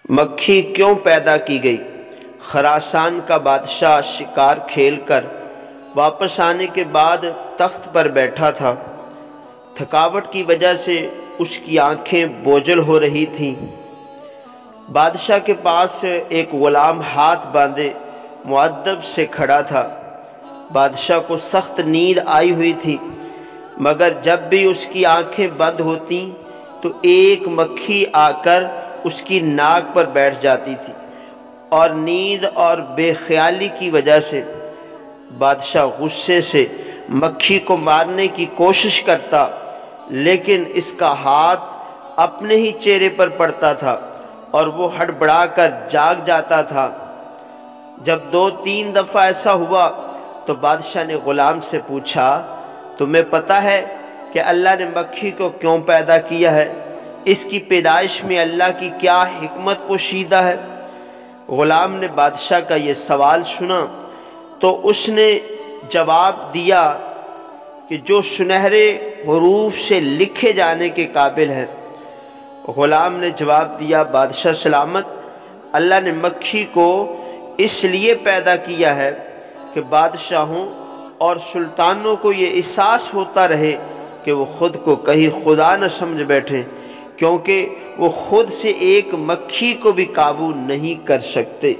مکھی کیوں پیدا کی گئی؟ خراسان کا بادشاہ شکار کھیل کر واپس آنے کے بعد تخت پر بیٹھا تھا۔ تھکاوٹ کی وجہ سے اس کی آنکھیں بوجھل ہو رہی تھیں۔ بادشاہ کے پاس ایک غلام ہاتھ باندھے مؤدب سے کھڑا تھا۔ بادشاہ کو سخت نیند آئی ہوئی تھی، مگر جب بھی اس کی آنکھیں بند ہوتیں تو ایک مکھی آ کر اس کی ناک پر بیٹھ جاتی تھی، اور نیند اور بے خیالی کی وجہ سے بادشاہ غصے سے مکھی کو مارنے کی کوشش کرتا، لیکن اس کا ہاتھ اپنے ہی چہرے پر پڑتا تھا اور وہ ہڑبڑا کر جاگ جاتا تھا۔ جب 2-3 دفعہ ایسا ہوا تو بادشاہ نے غلام سے پوچھا، تمہیں پتہ ہے کہ اللہ نے مکھی کو کیوں پیدا کیا ہے؟ اس کی پیدائش میں اللہ کی کیا حکمت پوشیدہ ہے؟ غلام نے بادشاہ کا یہ سوال سنا تو اس نے جواب دیا کہ جو سنہرے حروف سے لکھے جانے کے قابل ہے۔ غلام نے جواب دیا، بادشاہ سلامت، اللہ نے مکھی کو اس لیے پیدا کیا ہے کہ بادشاہوں اور سلطانوں کو یہ احساس ہوتا رہے کہ وہ خود کو کہیں خدا نہ سمجھ بیٹھیں، کیونکہ وہ خود سے ایک مکھی کو بھی قابو نہیں کر سکتے۔